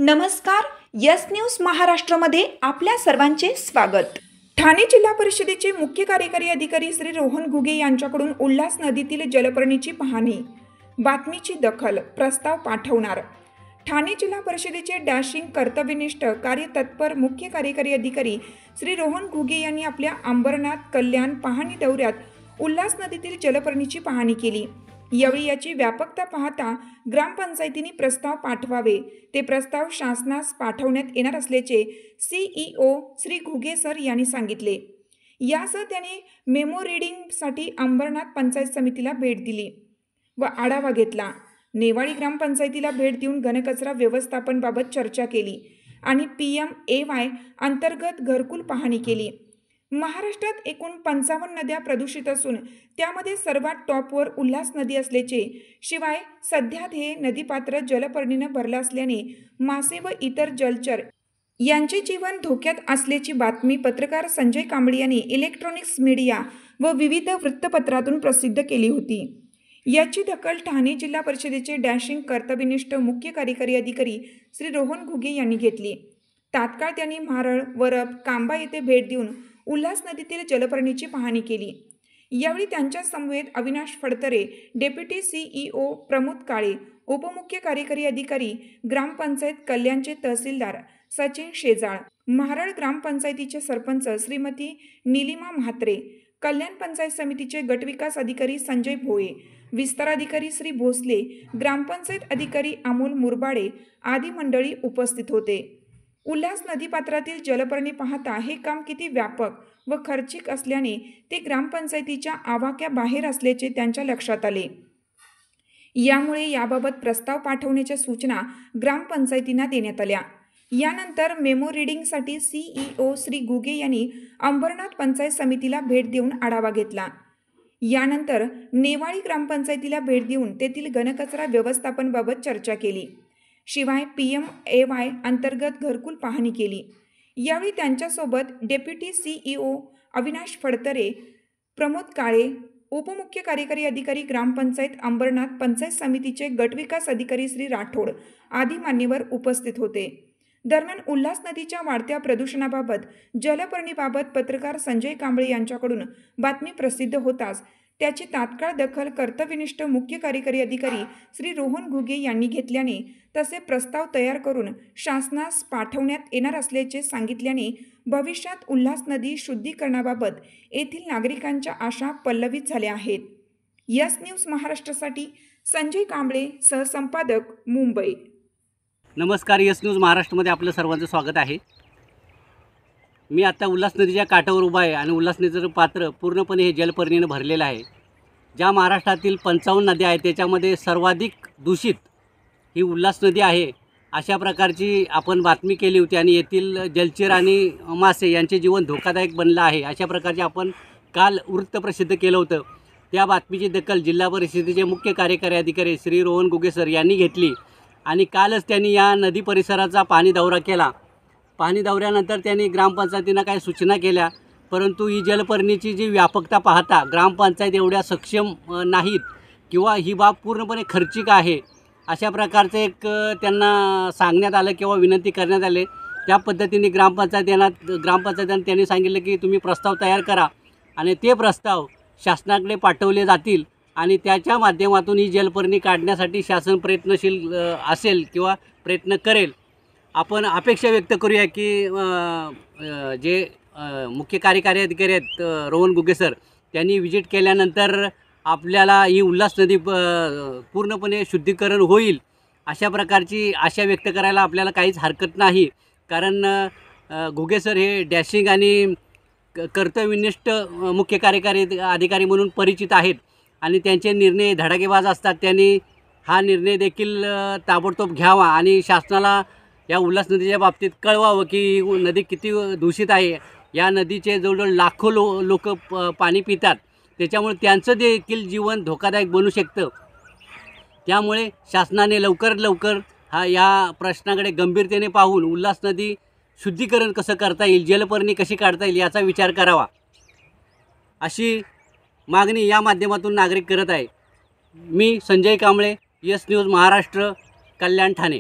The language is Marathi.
नमस्कार. यस न्यूज महाराष्ट्रामध्ये आपल्या सर्वांचे स्वागत. ठाणे जिल्हा परिषदेचे मुख्य कार्यकारी अधिकारी श्री रोहन घुगे यांच्याकडून उल्हास नदीतील जलपर्णीची पाहणी. बातमीची दखल. प्रस्ताव पाठवणार. ठाणे जिल्हा परिषदेचे डॅशिंग कर्तव्यनिष्ठ कार्यतत्पर मुख्य कार्यकारी अधिकारी श्री रोहन घुगे यांनी आपल्या अंबरनाथ कल्याण पाहणी दौऱ्यात उल्हास नदीतील जलपर्णीची पाहणी केली. यावेळी याची व्यापकता पाहता ग्रामपंचायतींनी प्रस्ताव पाठवावे. ते प्रस्ताव शासनास पाठवण्यात येणार असल्याचे CEO श्री घुगे सर यांनी सांगितले. यासह त्यांनी मेमो रीडिंगसाठी अंबरनाथ पंचायत समितीला भेट दिली व आढावा घेतला. नेवाळी ग्रामपंचायतीला भेट देऊन घनकचरा व्यवस्थापनाबाबत चर्चा केली आणि PMAY अंतर्गत घरकुल पाहणी केली. महाराष्ट्रात एकूण 55 नद्या प्रदूषित असून त्यामध्ये सर्वात टॉपवर उल्हास नदी असल्याचे, शिवाय सध्या हे नदीपात्र जलपर्णीनं भरलं असल्याने मासे व इतर जलचर यांचे जीवन धोक्यात असल्याची बातमी पत्रकार संजय कांबळे यांनी इलेक्ट्रॉनिक्स मीडिया व विविध वृत्तपत्रातून प्रसिद्ध केली होती. याची दखल ठाणे जिल्हा परिषदेचे डॅशिंग कर्तव्यनिष्ठ मुख्य कार्यकारी अधिकारी श्री रोहन घुगे यांनी घेतली. तात्काळ त्यांनी म्हारळ, वरप, कांबा येथे भेट देऊन उल्हास नदीतील जलपर्णीची पाहणी केली. यावेळी त्यांच्या समवेत अविनाश फडतरे, डेप्युटी CEO प्रमोद काळे, उपमुख्य कार्यकारी अधिकारी ग्रामपंचायत कल्याणचे तहसीलदार सचिन शेजाळ, म्हारळ ग्रामपंचायतीचे सरपंच श्रीमती निलिमा म्हात्रे, कल्याण पंचायत समितीचे गटविकास अधिकारी संजय भोये, विस्तार अधिकारी श्री भोसले, ग्रामपंचायत अधिकारी अमोल मुरबाडे आदी मंडळी उपस्थित होते. उल्हास नदीपात्रातील जलपर्णी पाहता हे काम किती व्यापक व खर्चिक असल्याने ते ग्रामपंचायतीच्या आवाक्याबाहेर असल्याचे त्यांच्या लक्षात आले. यामुळे याबाबत प्रस्ताव पाठवण्याच्या सूचना ग्रामपंचायतींना देण्यात आल्या. यानंतर मेमो रीडिंगसाठी CEO श्री घुगे यांनी अंबरनाथ पंचायत समितीला भेट देऊन आढावा घेतला. यानंतर नेवाळी ग्रामपंचायतीला भेट देऊन तेथील घनकचरा व्यवस्थापनाबाबत चर्चा केली. शिवाय PMAY अंतर्गत घरकुल पाहणी केली. यावेळी त्यांच्यासोबत डेप्युटी CEO अविनाश फडतरे, प्रमोद काळे, उपमुख्य कार्यकारी अधिकारी ग्रामपंचायत अंबरनाथ पंचायत समितीचे गटविकास अधिकारी श्री राठोड आदी मान्यवर उपस्थित होते. दरम्यान उल्हास नदीच्या वाढत्या प्रदूषणाबाबत जलपर्णीबाबत पत्रकार संजय कांबळे यांच्याकडून बातमी प्रसिद्ध होताच त्याची तात्काळ दखल कर्तव्यनिष्ठ मुख्य कार्यकारी अधिकारी श्री रोहन घुगे यांनी घेतल्याने तसे प्रस्ताव तयार करून शासनास पाठवण्यात येणार असल्याचे सांगितल्याने भविष्यात उल्हास नदी शुद्धीकरणाबाबत येथील नागरिकांच्या आशा पल्लवित झाल्या आहेत. यस न्यूज महाराष्ट्रासाठी संजय कांबळे, सहसंपादक, मुंबई. नमस्कार. यस न्यूज महाराष्ट्रामध्ये आपलं सर्वांचं स्वागत आहे. मी आता उल्हास नदीच्या काठावर उभा आहे आणि उल्हास नदीचं पात्र पूर्णपणे हे जलपर्णीनं भरलेलं आहे. ज्या महाराष्ट्रातील 55 नद्या आहेत त्याच्यामध्ये सर्वाधिक दूषित ही उल्हास नदी आहे अशा प्रकारची आपण बातमी केली होती आणि येथील जलचर आणि मासे यांचे जीवन धोकादायक बनलं आहे अशा प्रकारचे आपण काल वृत्त प्रसिद्ध केलं होतं. त्या बातमीची दखल जिल्हा परिषदेचे मुख्य कार्यकारी अधिकारी श्री रोहन घुगे सर यांनी घेतली आणि कालच त्यांनी या नदी परिसराचा पाणी दौरा केला. पाणी दौऱ्यानंतर त्यांनी ग्रामपंचायतींना काही सूचना केल्या, परंतु ही जलपर्णीची जी व्यापकता पाहता ग्रामपंचायत एवढ्या सक्षम नाहीत किंवा ही बाब पूर्णपणे खर्चिक आहे अशा प्रकारचं एक त्यांना सांगण्यात आलं किंवा विनंती करण्यात आले. त्या पद्धतीने ग्रामपंचायतींना त्यांनी सांगितलं की तुम्ही प्रस्ताव तयार करा आणि ते प्रस्ताव शासनाकडे पाठवले जातील आणि त्याच्या माध्यमातून ही जलपर्णी काढण्यासाठी शासन प्रयत्नशील असेल किंवा प्रयत्न करेल. आपण अपेक्षा व्यक्त करूया की जे मुख्य कार्यकारी अधिकारी आहेत रोहन घुगे सर त्यांनी विजिट केल्यानंतर आपल्याला ही उल्हास नदी पूर्णपणे शुद्धीकरण होईल अशा प्रकारची आशा व्यक्त करायला आपल्याला काहीच हरकत नाही. कारण घुगे सर हे डॅशिंग आणि कर्तव्यनिष्ठ मुख्य कार्यकारी अधिकारी म्हणून परिचित आहेत आणि त्यांचे निर्णय धडाकेबाज असतात. त्यांनी हा निर्णय देखील ताबडतोब घ्यावा आणि शासनाला या उल्हास नदीच्या बाबतीत कळवावं की नदी किती दूषित आहे. या नदीचे जवळजवळ लाखो लोक पाणी पितात, त्याच्यामुळे त्यांचं देखील जीवन धोकादायक बनू शकतं. त्यामुळे शासनाने लवकरात लवकर या प्रश्नाकडे गंभीरतेने पाहून उल्हास नदी शुद्धीकरण कसं करता येईल, जलपर्णी कशी काढता येईल याचा विचार करावा अशी मागणी या माध्यमातून नागरिक करत आहे. मी संजय कांबळे, यस न्यूज महाराष्ट्र, कल्याण, ठाणे.